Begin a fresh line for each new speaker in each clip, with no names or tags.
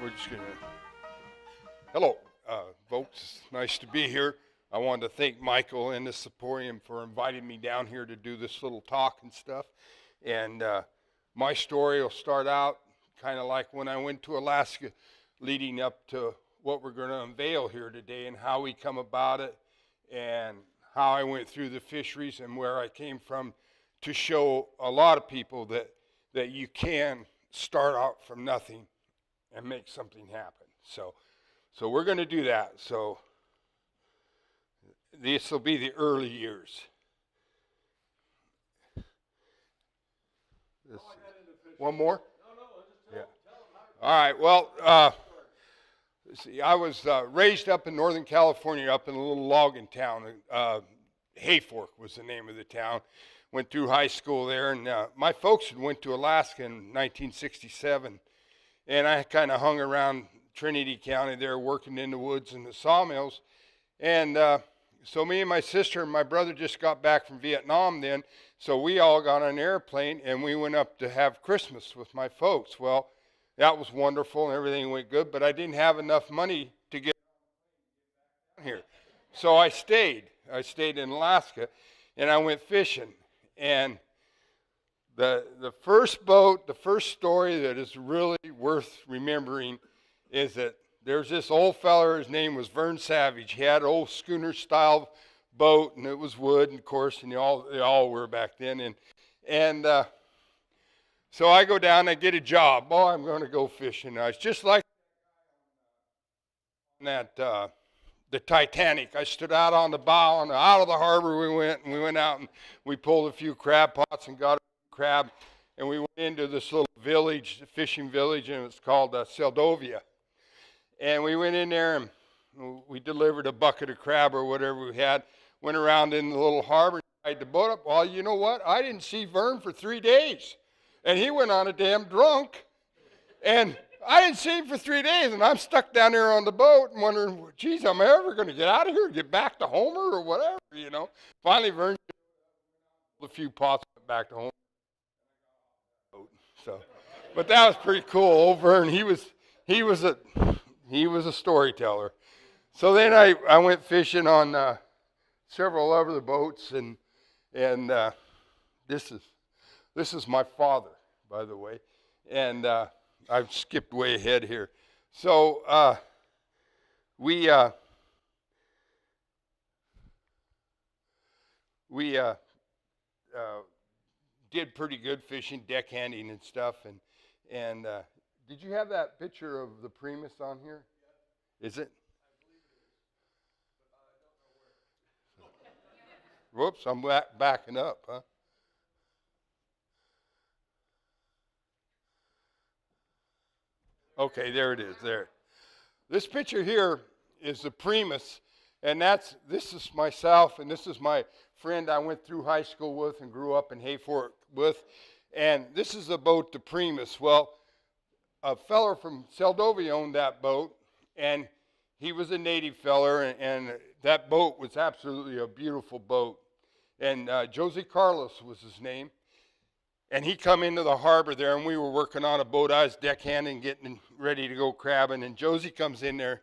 We're just going to. Hello, folks. It's nice to be here. I wanted to thank Michael and the Symposium for inviting me down here to do this little talk and stuff. And my story will start out kind of like when I went to Alaska, leading up to what we're going to unveil here today and how we come about it and how I went through the fisheries and where I came from, to show a lot of people that you can start out from nothing and make something happen. So we're going to do that. So this will be the early years. One more? Yeah. All right. Well, see, I was raised up in Northern California, up in a little logging town. Hayfork was the name of the town. Went through high school there, and my folks had went to Alaska in 1967, and I kind of hung around Trinity County there, working in the woods and the sawmills. And so me and my sister and my brother just got back from Vietnam then, so we all got on an airplane, and we went up to have Christmas with my folks. Well, that was wonderful, and everything went good, but I didn't have enough money to get here. So I stayed in Alaska, and I went fishing. And the first boat, the first story that is really worth remembering is that there's this old feller, his name was Vern Savage. He had an old schooner-style boat, and it was wood, and of course, and they all were back then. And so I go down, I get a job. Oh, I'm going to go fishing. It's just like that. The Titanic. I stood out on the bow, and out of the harbor we went out, and we pulled a few crab pots and got a crab, and we went into this little village, fishing village, and it's called Seldovia. And we went in there, and we delivered a bucket of crab or whatever we had, went around in the little harbor, tied the boat up. Well, you know what? I didn't see Vern for 3 days, and he went on a damn drunk, and I didn't see him for 3 days, and I'm stuck down there on the boat and wondering, geez, am I ever going to get out of here, get back to Homer or whatever, you know? Finally, Vern a few pots, went back to Homer. So, but that was pretty cool. Old Vern, he was a storyteller. So then I went fishing on several other boats, and this is my father, by the way, and I've skipped way ahead here. So we did pretty good fishing, deckhanding and stuff. And did you have that picture of the Primus on here? Is it? Whoops, I'm backing up, huh? Okay, there it is, there. This picture here is the Primus, and this is myself, and this is my friend I went through high school with and grew up in Hayfork with, and this is the boat, the Primus. Well, a feller from Seldovia owned that boat, and he was a native feller, and that boat was absolutely a beautiful boat, and Josie Carlos was his name. And he come into the harbor there, and we were working on a boat. I was deckhanding, getting ready to go crabbing, and Josie comes in there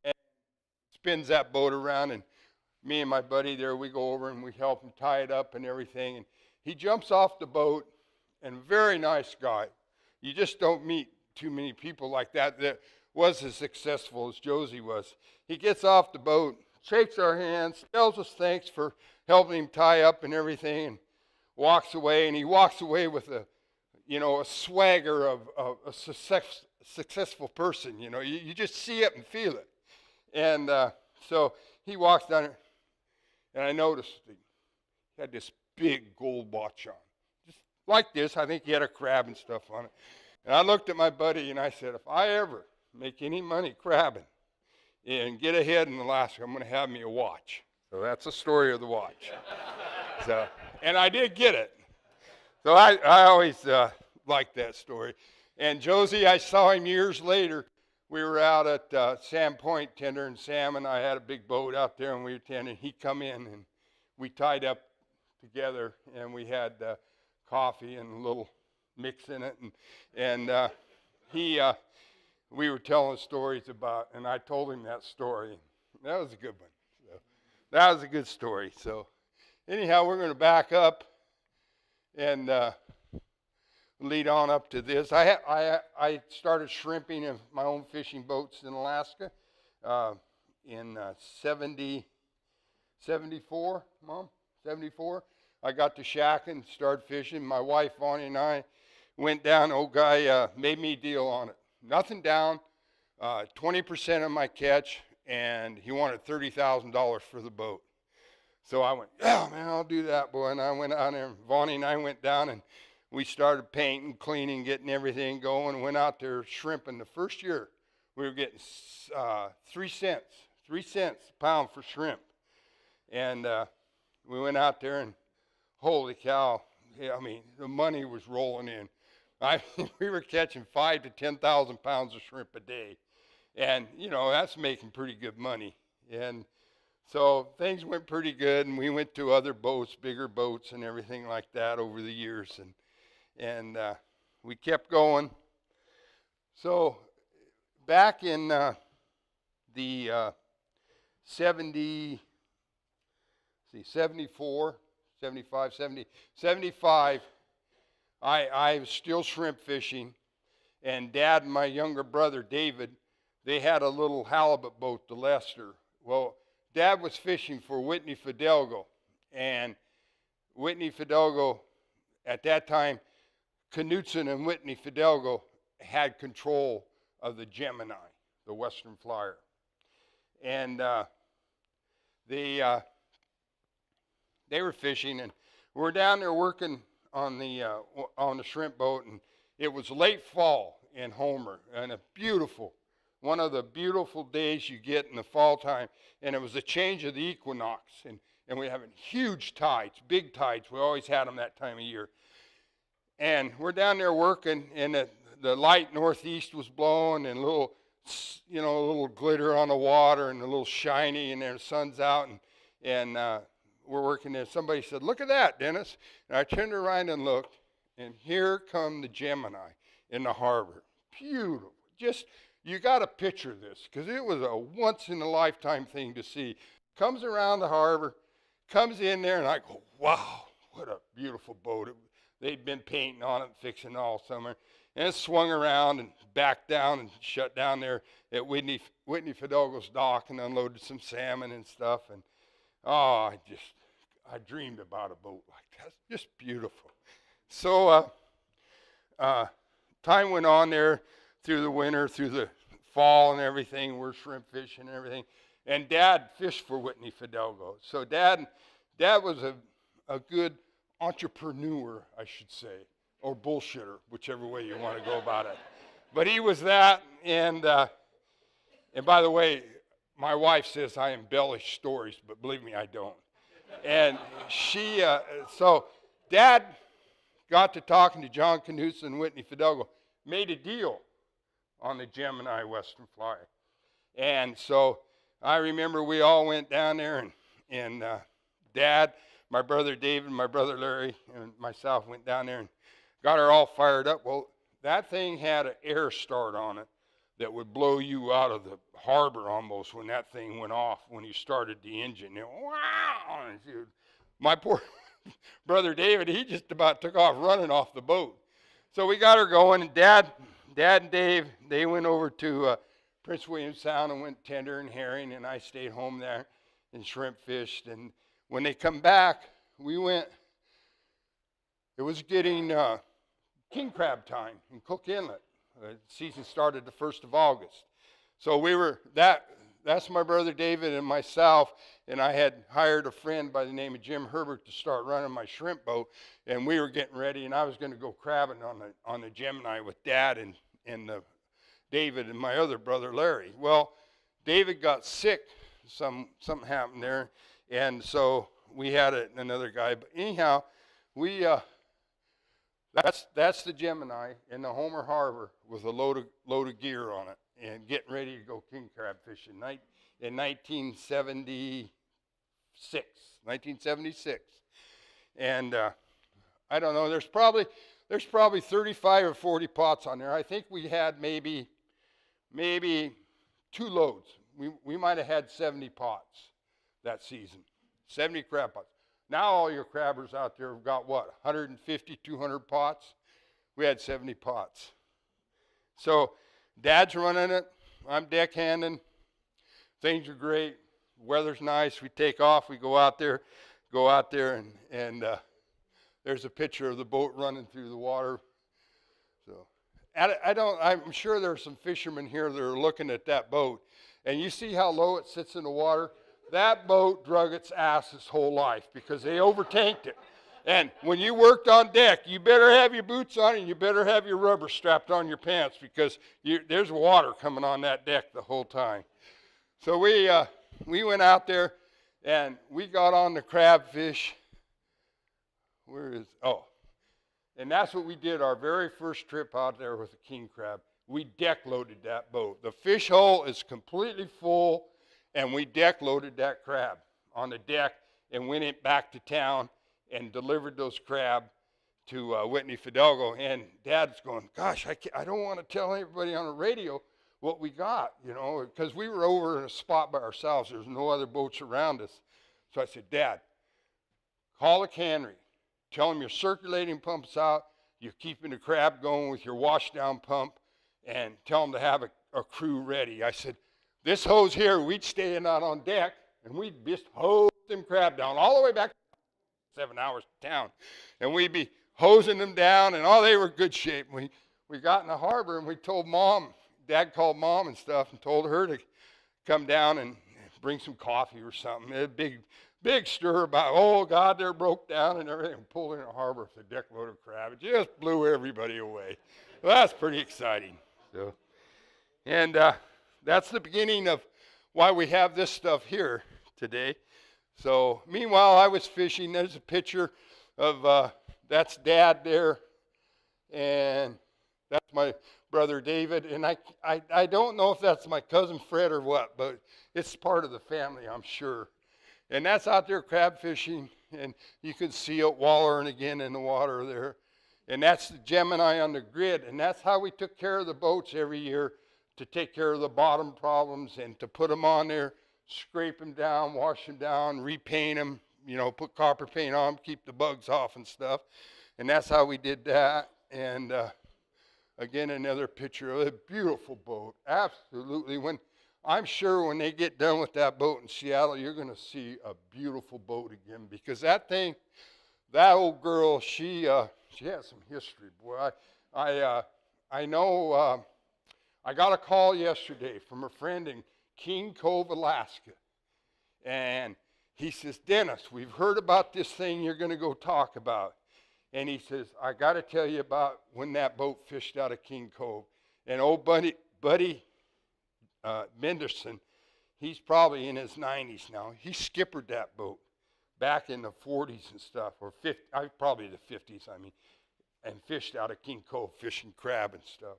and spins that boat around, and me and my buddy there, we go over and we help him tie it up and everything. And he jumps off the boat, and very nice guy. You just don't meet too many people like that was as successful as Josie was. He gets off the boat, shakes our hands, tells us thanks for helping him tie up and everything, and walks away, and he walks away with a swagger of a successful person. You know, you just see it and feel it. And so he walks down there, and I noticed he had this big gold watch on, just like this. I think he had a crab and stuff on it. And I looked at my buddy, and I said, if I ever make any money crabbing and get ahead in Alaska, I'm going to have me a watch. So that's the story of the watch. And I did get it. So I always liked that story. And Josie, I saw him years later. We were out at Sandpoint tendering salmon. I had a big boat out there, and we were tendering. He come in, and we tied up together, and we had coffee and a little mix in it. And he we were telling stories about, and I told him that story. That was a good one. So, that was a good story. So anyhow, we're going to back up and lead on up to this. I started shrimping in my own fishing boats in Alaska in 74, Mom? 74. I got to shacking, started fishing. My wife, Vonnie, and I went down. Old guy made me a deal on it. Nothing down, 20% of my catch, and he wanted $30,000 for the boat. So I went, yeah, man, I'll do that, boy. And I went out there, and Vonnie and I went down, and we started painting, cleaning, getting everything going, and went out there shrimping. The first year, we were getting 3 cents a pound for shrimp. And we went out there, and holy cow, I mean, the money was rolling in. We were catching 5,000 to 10,000 pounds of shrimp a day. And, you know, that's making pretty good money. And so things went pretty good, and we went to other boats, bigger boats and everything like that over the years. And we kept going. So back in the 74, 75, 70, 75, I was still shrimp fishing, and Dad and my younger brother, David, they had a little halibut boat, the Lester. Well, Dad was fishing for Whitney Fidalgo, and Whitney Fidalgo, at that time, Knutson and Whitney Fidalgo had control of the Gemini, the Western Flyer. And they were fishing, and we were down there working on the shrimp boat, and it was late fall in Homer, and one of the beautiful days you get in the fall time, and it was a change of the equinox, and we were having huge tides, big tides. We always had them that time of year. And we're down there working, and the light northeast was blowing, and a little glitter on the water, and a little shiny, and the sun's out, and we're working there. Somebody said, "Look at that, Dennis." And I turned around and looked, and here come the Gemini in the harbor. Beautiful. Just, you got to picture this, because it was a once-in-a-lifetime thing to see. Comes around the harbor, comes in there, and I go, wow, what a beautiful boat. They'd been painting on it, fixing it all summer. And it swung around and backed down and shut down there at Whitney Fidalgo's dock and unloaded some salmon and stuff. And, oh, I dreamed about a boat like that. Just beautiful. So time went on there through the winter, through the fall and everything. We're shrimp fishing and everything. And Dad fished for Whitney Fidalgo. So Dad was a good entrepreneur, I should say, or bullshitter, whichever way you want to go about it. But he was that, and by the way, my wife says I embellish stories, but believe me, I don't. And so Dad got to talking to John Knutson and Whitney Fidalgo, made a deal on the Gemini Western Flyer. And so I remember we all went down there, and Dad, my brother David, my brother Larry, and myself went down there and got her all fired up. Well, that thing had an air start on it that would blow you out of the harbor almost when that thing went off, when you started the engine. Wow! Dude, my poor brother David, he just about took off running off the boat. So we got her going, and Dad and Dave, they went over to Prince William Sound and went tender and herring, and I stayed home there and shrimp fished. And when they come back, it was getting king crab time in Cook Inlet. The season started the 1st of August. So that's my brother David and myself, and I had hired a friend by the name of Jim Herbert to start running my shrimp boat, and we were getting ready, and I was going to go crabbing on the Gemini with Dad and David and my other brother Larry. Well, David got sick. Something happened there, and so we had another guy. But anyhow, that's the Gemini in the Homer Harbor with a load of gear on it and getting ready to go king crab fishing in 1976. And I don't know, there's probably 35 or 40 pots on there. I think we had maybe maybe 2 loads. We might have had 70 pots that season, 70 crab pots. Now all your crabbers out there have got what, 150, 200 pots? We had 70 pots. So Dad's running it, I'm deckhanding. Things are great, weather's nice, we take off, we go out there and there's a picture of the boat running through the water. So I'm sure there's some fishermen here that are looking at that boat, and you see how low it sits in the water? That boat drug its ass its whole life because they overtanked it. And when you worked on deck, you better have your boots on and you better have your rubber strapped on your pants because there's water coming on that deck the whole time. So we went out there and we got on the crabfish. And that's what we did our very first trip out there with the king crab. We deck loaded that boat. The fish hole is completely full, and we deck loaded that crab on the deck and went it back to town and delivered those crab to Whitney Fidalgo. And Dad's going, gosh, I don't want to tell everybody on the radio what we got, because we were over in a spot by ourselves. There's no other boats around us. So I said, Dad, call the cannery. Tell them your circulating pump's out. You're keeping the crab going with your washdown pump, and tell them to have a crew ready. I said, this hose here, we'd stay out on deck, and we'd just hose them crab down all the way back 7 hours to town. And we'd be hosing them down, and they were good shape. We got in the harbor, and we told Mom. Dad called Mom and stuff and told her to come down and bring some coffee or something. A big stir about, oh, God, they're broke down and everything. Pulled in the harbor with a deck load of crab. It just blew everybody away. Well, that's pretty exciting. So, and that's the beginning of why we have this stuff here today. So, meanwhile, I was fishing. There's a picture of, that's Dad there, and that's my brother David. And I don't know if that's my cousin Fred or what, but it's part of the family, I'm sure. And that's out there crab fishing, and you can see it wallering again in the water there. And that's the Gemini on the grid, and that's how we took care of the boats every year, to take care of the bottom problems and to put them on there, scrape them down, wash them down, repaint them, put copper paint on them, keep the bugs off and stuff. And that's how we did that. And again, another picture of a beautiful boat. Absolutely. I'm sure when they get done with that boat in Seattle, you're going to see a beautiful boat again, because that old girl, she has some history, boy. I know. I got a call yesterday from a friend in King Cove, Alaska, and he says, Dennis, we've heard about this thing you're going to go talk about. And he says, I got to tell you about when that boat fished out of King Cove. And old Buddy Menderson, he's probably in his 90s now. He skippered that boat back in the 40s and stuff, or probably the 50s, and fished out of King Cove, fishing crab and stuff.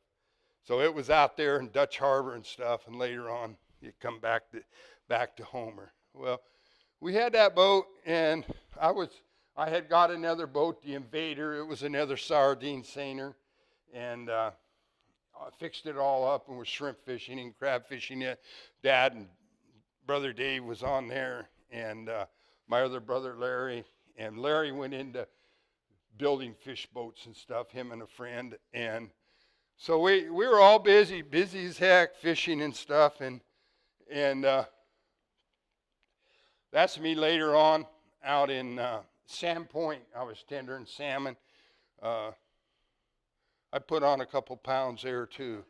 So it was out there in Dutch Harbor and stuff, and later on it come back to Homer. Well, we had that boat, and I had got another boat, the Invader. It was another sardine seiner, and I fixed it all up and was shrimp fishing and crab fishing it. Dad and brother Dave was on there, and my other brother Larry. And Larry went into building fish boats and stuff, him and a friend. And so we were all busy as heck, fishing and stuff. And that's me later on out in Sandpoint. I was tendering salmon. I put on a couple pounds there too.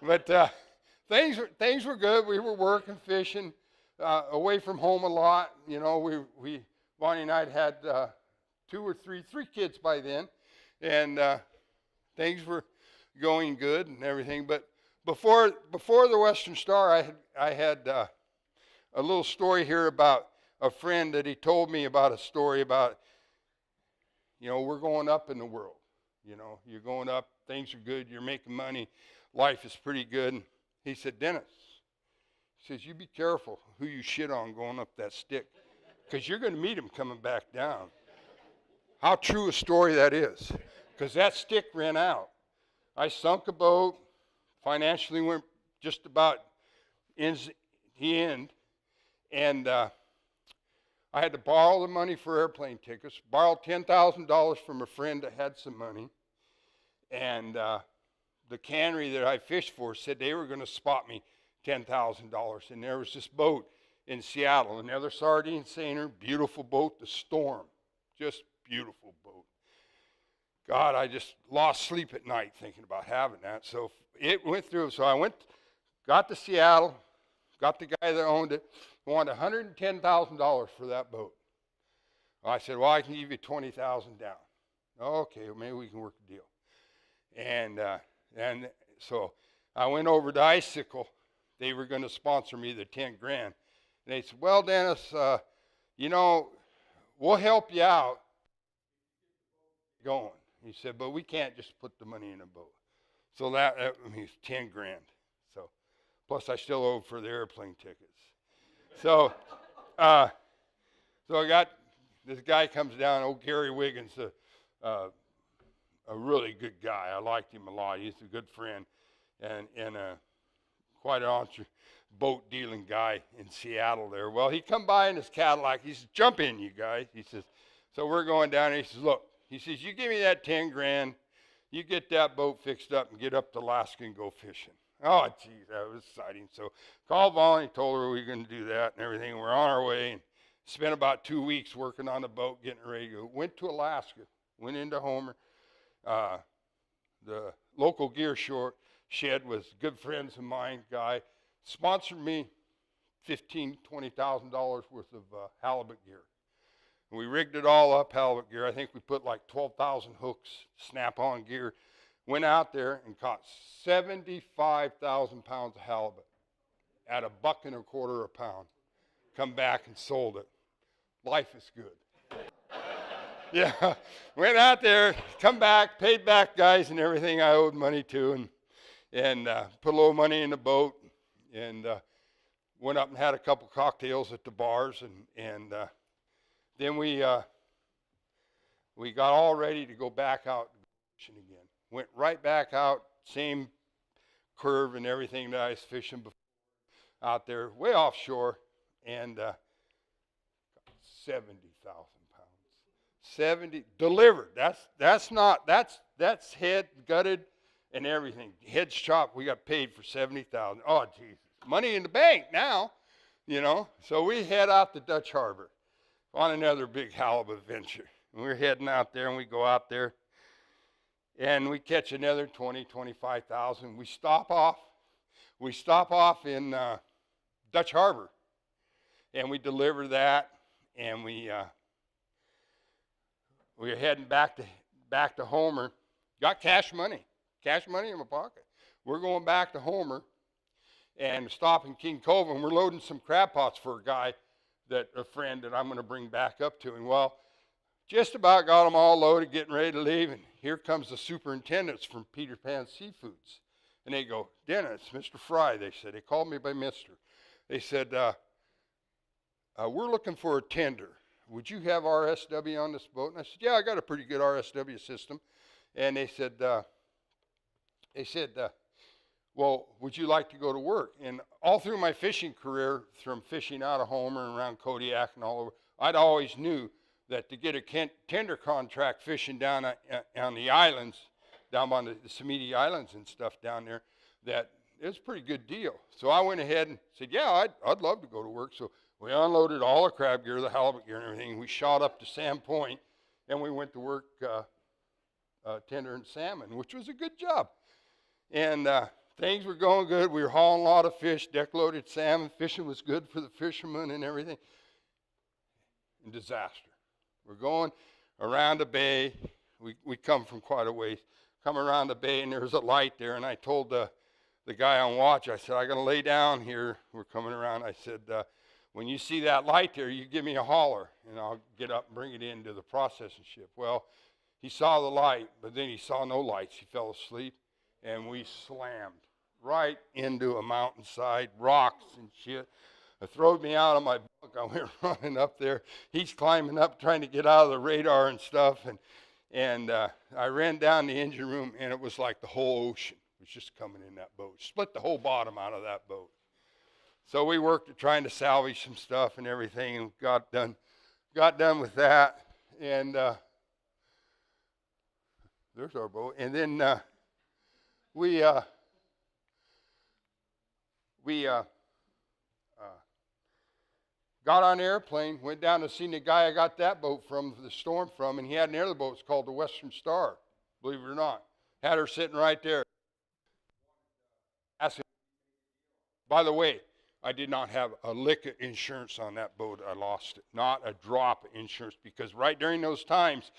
But things were good. We were working, fishing, away from home a lot. Bonnie and I had three kids by then, and things were going good and everything. But before the Western Star, I had a little story here about a friend that he told me about a story about. We're going up in the world. You're going up, things are good, you're making money, life is pretty good. And he said, Dennis, he says, you be careful who you shit on going up that stick, because you're going to meet him coming back down. How true a story that is, because that stick ran out. I sunk a boat, financially went just about the end, and I had to borrow the money for airplane tickets, borrowed $10,000 from a friend that had some money, and the cannery that I fished for said they were going to spot me $10,000, and there was this boat in Seattle, another sardine seiner, beautiful boat, the Storm, just beautiful boat. God, I just lost sleep at night thinking about having that. So it went through. So I got to Seattle, got the guy that owned it, wanted $110,000 for that boat. I said, well, I can give you $20,000 down. Okay, well, maybe we can work a deal. And so I went over to Icicle. They were going to sponsor me the $10,000. And they said, well, Dennis, we'll help you out going. He said, but we can't just put the money in a boat. So that means $10,000. So, plus I still owe for the airplane tickets. So, I got this guy comes down. Old Gary Wiggins, a really good guy. I liked him a lot. He's a good friend, and quite an boat dealing guy in Seattle there. Well, he come by in his Cadillac. He says, "Jump in, you guys." He says, so we're going down. And he says, "Look." He says, "You give me that $10,000, you get that boat fixed up and get up to Alaska and go fishing." Oh, geez, that was exciting. So called Vaughn, he told her we were going to do that and everything. We're on our way and spent about 2 weeks working on the boat, getting ready to go. Went to Alaska, went into Homer. The local gear shed was good friends of mine, guy, sponsored me $15,000, $20,000 worth of halibut gear. We rigged it all up, halibut gear. I think we put like 12,000 hooks, snap-on gear. Went out there and caught 75,000 pounds of halibut at $1.25 a pound. Come back and sold it. Life is good. Yeah, went out there, come back, paid back guys and everything I owed money to, and put a little money in the boat, and went up and had a couple cocktails at the bars, and then we got all ready to go back out fishing again. Went right back out, same curve and everything that I was fishing before, out there, way offshore, and 70,000 pounds. 70 delivered. That's head gutted and everything. Heads chopped. We got paid for 70,000. Oh, Jesus, money in the bank now, So we head out to Dutch Harbor on another big halibut venture. And we're heading out there, and we go out there, and we catch another 20, 25,000. We stop off in Dutch Harbor, and we deliver that, and we're heading back to Homer. Got cash money in my pocket. We're going back to Homer, and stop in King Cove, and we're loading some crab pots for a friend that I'm going to bring back up to him. Well, just about got them all loaded, getting ready to leave, and here comes the superintendents from Peter Pan Seafoods. And they go, "Dennis, Mr. Fry," they said. They called me by Mr. They said, "We're looking for a tender. Would you have RSW on this boat?" And I said, "Yeah, I got a pretty good RSW system." And they said, "Well, would you like to go to work?" And all through my fishing career, from fishing out of Homer and around Kodiak and all over, I'd always knew that to get a tender contract fishing down on the islands, down on the Samiti Islands and stuff down there, that it was a pretty good deal. So I went ahead and said, "Yeah, I'd love to go to work." So we unloaded all the crab gear, the halibut gear and everything. We shot up to Sand Point, and we went to work tendering salmon, which was a good job. And things were going good. We were hauling a lot of fish, deck-loaded salmon. Fishing was good for the fishermen and everything. And disaster. We're going around the bay. We come from quite a ways. Come around the bay, and there's a light there. And I told the guy on watch, I said, "I got to lay down here." We're coming around. I said, "When you see that light there, you give me a holler, and I'll get up and bring it into the processing ship." Well, he saw the light, but then he saw no lights. He fell asleep, and we slammed right into a mountainside, rocks and shit. It throwed me out of my bunk. I went running up there. He's climbing up, trying to get out of the radar and stuff. And I ran down the engine room, and it was like the whole ocean. was just coming in that boat. Split the whole bottom out of that boat. So we worked at trying to salvage some stuff and everything, and got done with that. And there's our boat. And then we got on an airplane, went down to see the guy I got that boat from, the storm from, and he had another boat. It's called the Western Star, believe it or not. Had her sitting right there. By the way, I did not have a lick of insurance on that boat. I lost it. Not a drop of insurance, because right during those times,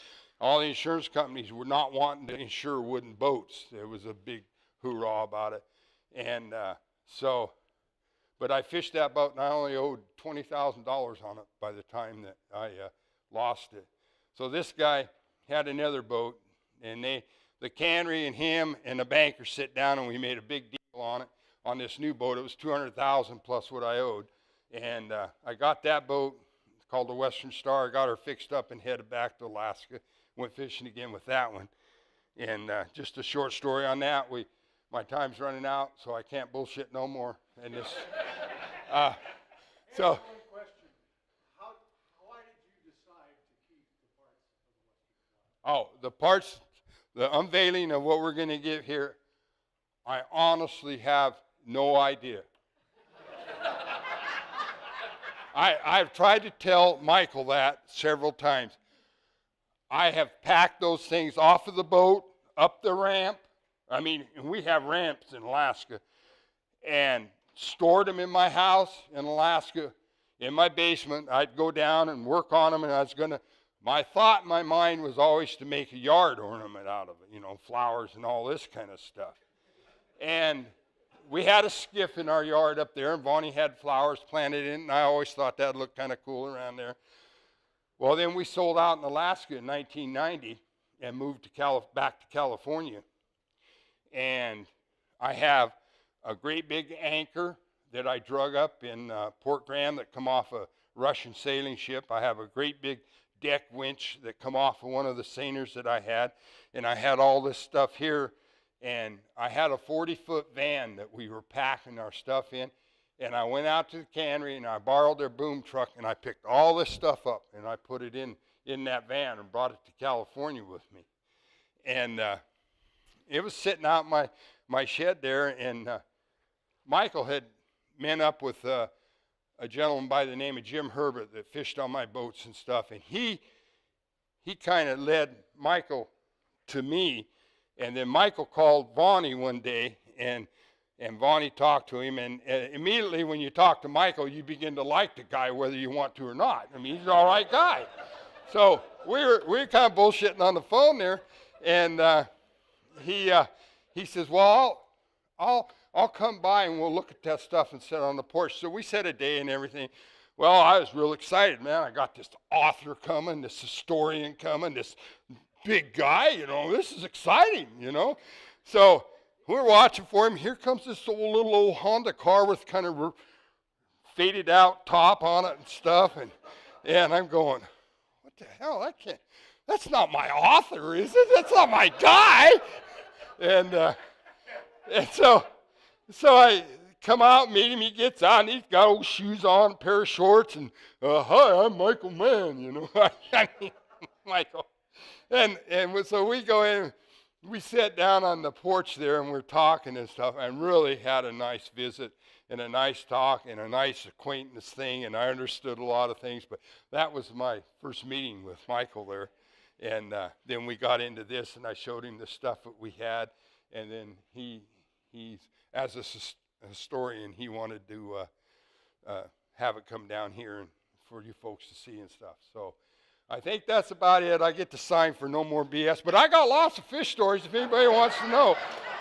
all the insurance companies were not wanting to insure wooden boats. There was a big hoorah about it. And but I fished that boat, and I only owed $20,000 on it by the time that I lost it. So this guy had another boat, and the cannery and him and the banker sit down, and we made a big deal on it. On this new boat, it was $200,000 plus what I owed. And I got that boat, it's called the Western Star. I got her fixed up and headed back to Alaska. Went fishing again with that one. And just a short story on that. My time's running out, so I can't bullshit no more. And this, so.
One question: why did you decide to keep the parts of the Western Star?
Oh, the parts, the unveiling of what we're going to give here, I honestly have no idea. I've tried to tell Michael that several times. I have packed those things off of the boat, up the ramp. I mean, we have ramps in Alaska, and stored them in my house in Alaska, in my basement. I'd go down and work on them, and my thought in my mind was always to make a yard ornament out of it, flowers and all this kind of stuff. And we had a skiff in our yard up there, and Vonnie had flowers planted in, and I always thought that looked kind of cool around there. Well, then we sold out in Alaska in 1990 and moved back to California. And I have a great big anchor that I drug up in Port Graham that come off a Russian sailing ship. I have a great big deck winch that come off of one of the seiners that I had. And I had all this stuff here. And I had a 40-foot van that we were packing our stuff in. And I went out to the cannery, and I borrowed their boom truck, and I picked all this stuff up, and I put it in that van and brought it to California with me. And it was sitting out in my shed there, and Michael had met up with a gentleman by the name of Jim Herbert that fished on my boats and stuff, and he kind of led Michael to me. And then Michael called Vonnie one day, and Vonnie talked to him, and immediately when you talk to Michael, you begin to like the guy whether you want to or not. I mean, he's an all right guy. So we were kind of bullshitting on the phone there, and he says, well, I'll come by and we'll look at that stuff and sit on the porch. So we set a day and everything. Well, I was real excited, man. I got this author coming, this historian coming, this big guy, this is exciting, So we're watching for him. Here comes this little old Honda car with kind of faded out top on it and stuff. And I'm going, what the hell? That's not my author, is it? That's not my guy. And so I come out, meet him. He gets out, and he's got old shoes on, a pair of shorts, and hi, I'm Michael Mann, I mean, Michael. And so we go in, we sat down on the porch there, and we're talking and stuff, and really had a nice visit and a nice talk and a nice acquaintance thing, and I understood a lot of things, but that was my first meeting with Michael there. And then we got into this, and I showed him the stuff that we had, and then he's as a historian, he wanted to have it come down here and for you folks to see and stuff. So I think that's about it. I get to sign for no more BS, but I got lots of fish stories if anybody wants to know.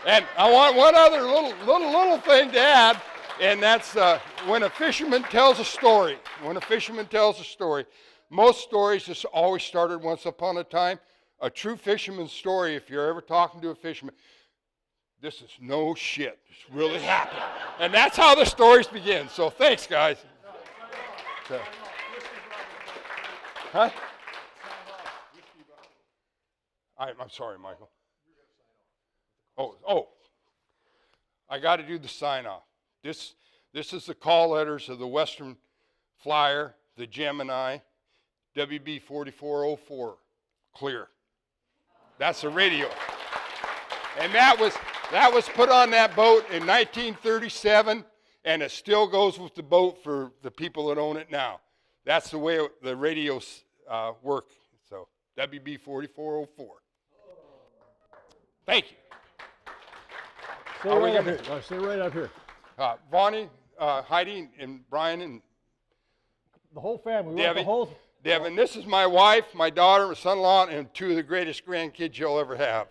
And I want one other little thing to add, and that's when a fisherman tells a story. When a fisherman tells a story, most stories just always started once upon a time. A true fisherman's story, if you're ever talking to a fisherman, this is no shit. This really happened. And that's how the stories begin. So thanks, guys. So, huh? I'm sorry, Michael. Oh, I got to do the sign-off. This is the call letters of the Western Flyer, the Gemini, WB 4404, clear. That's the radio. And that was put on that boat in 1937, and it still goes with the boat for the people that own it now. That's the way the radios work. So WB 4404. Thank you.
Stay right up here. Stay right up here.
Vonnie, Heidi, and Brian, and
The whole family. We want
Debbie.
the whole.
Devin, this is my wife, my daughter, my son-in-law, and two of the greatest grandkids you'll ever have.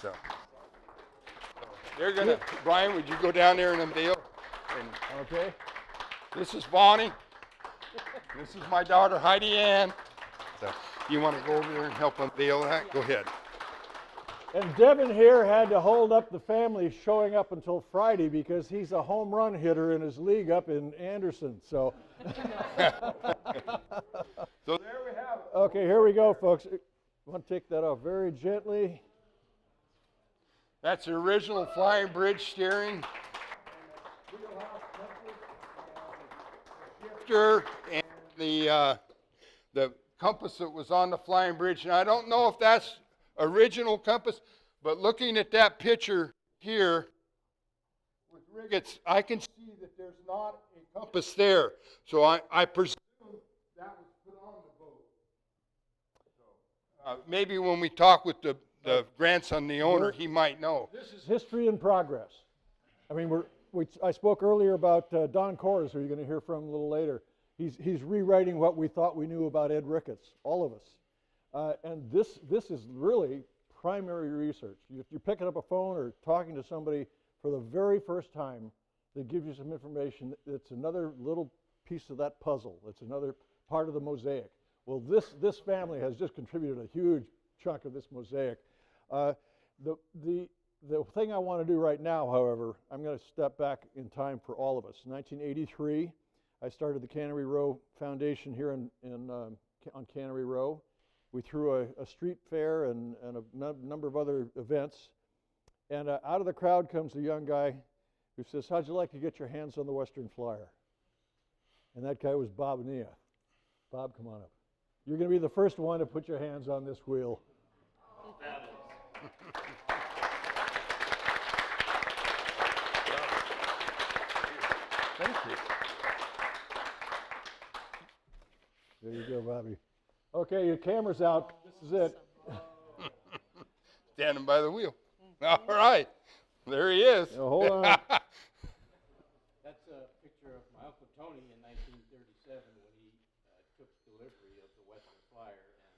So they're gonna. Brian, would you go down there and unveil? And
Okay.
this is Bonnie. This is my daughter Heidi Ann. So you want to go over there and help unveil that? Go ahead.
And Devin here had to hold up the family showing up until Friday because he's a home run hitter in his league up in Anderson. So.
So there we have it.
Okay, here we go, folks. I want to take that off very gently.
That's the original flying bridge steering. And the compass that was on the flying bridge. And I don't know if that's original compass, but looking at that picture here with Riggets, I can see that there's not a compass there. So I presume that was put on the boat. So, maybe when we talk with the grandson, the owner, he might know.
This is history in progress. I mean, I spoke earlier about Don Kors, who you're going to hear from a little later. He's rewriting what we thought we knew about Ed Ricketts, all of us. And this is really primary research. You're picking up a phone or talking to somebody for the very first time that gives you some information. It's another little piece of that puzzle. It's another part of the mosaic. Well, this family has just contributed a huge chunk of this mosaic. The thing I want to do right now, however, I'm going to step back in time for all of us. 1983, I started the Cannery Row Foundation here on Cannery Row. We threw a street fair and a number of other events. And out of the crowd comes a young guy who says, "How'd you like to get your hands on the Western Flyer?" And that guy was Bob Nia. Bob, come on up. You're going to be the first one to put your hands on this wheel.
Thank you.
There you go, Bobby. Okay, your camera's out. This is it.
Standing by the wheel. All right. There he is.
Now, hold on.
That's a picture of my Uncle Tony in 1937 when he took delivery of the Western Flyer, and of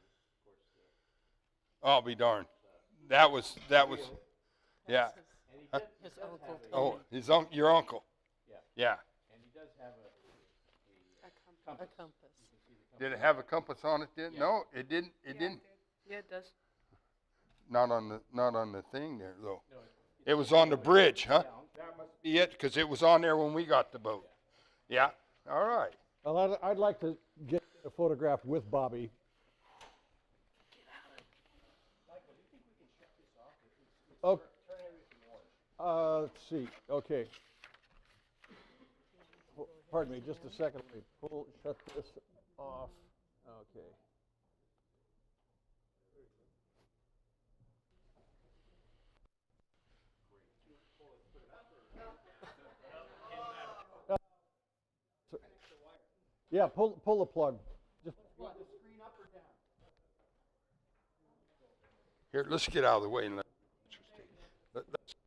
course.
I'll be darned. That was. Yeah.
And he
His uncle.
Oh, your uncle.
Yeah.
Yeah.
And he does have
A compass.
Did it have a compass on it? Did no? It didn't. It didn't.
Yeah, it does.
Not on the thing there though. It was on the bridge, huh? That must be it, because it was on there when we got the boat. Yeah. All right.
Well, I'd like to get a photograph with Bobby. Okay. Let's see. Okay. Pardon me, just a second. Let me shut this off. Okay. Yeah, pull the plug. Just
Here, let's get out of the way and let's get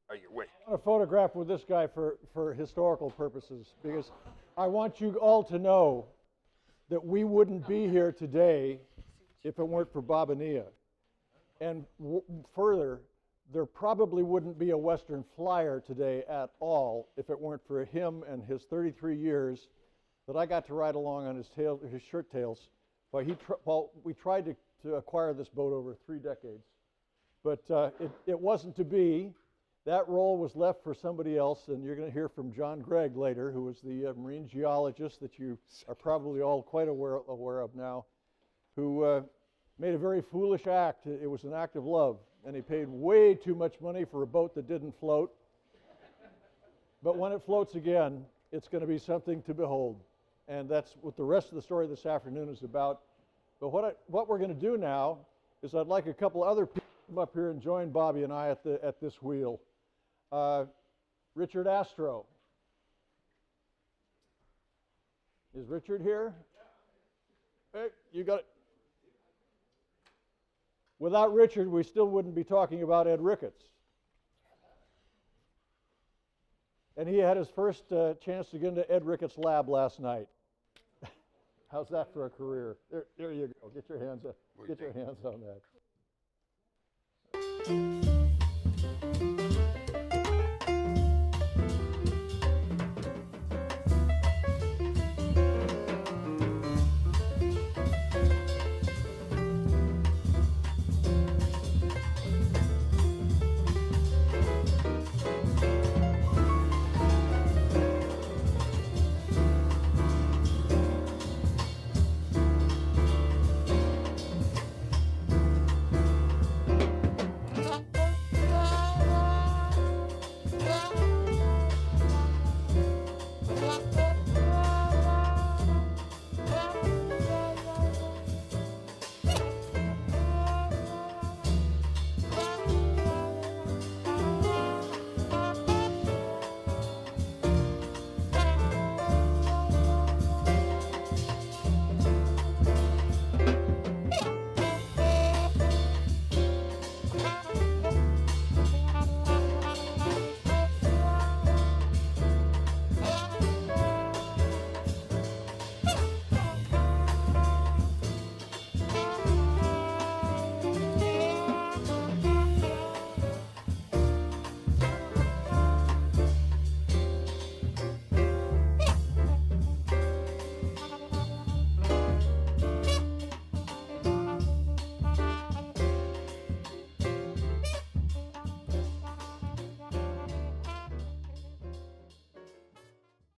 out of your way.
I want to photograph with this guy for historical purposes, because I want you all to know that we wouldn't be here today if it weren't for Bob Ania. And further, there probably wouldn't be a Western Flyer today at all if it weren't for him and his 33 years that I got to ride along on his shirt tails. Well, we tried to acquire this boat over 3 decades, but it wasn't to be. That role was left for somebody else, and you're going to hear from John Gregg later, who was the marine geologist that you are probably all quite aware of now, who made a very foolish act. It was an act of love, and he paid way too much money for a boat that didn't float. But when it floats again, it's going to be something to behold. And that's what the rest of the story this afternoon is about. But what we're going to do now is I'd like a couple other people to come up here and join Bobby and I at this wheel. Richard Astro. Is Richard here? Hey, you got it. Without Richard, we still wouldn't be talking about Ed Ricketts. And he had his first chance to get into Ed Ricketts' lab last night. How's that for a career? There you go. Get your hands on that.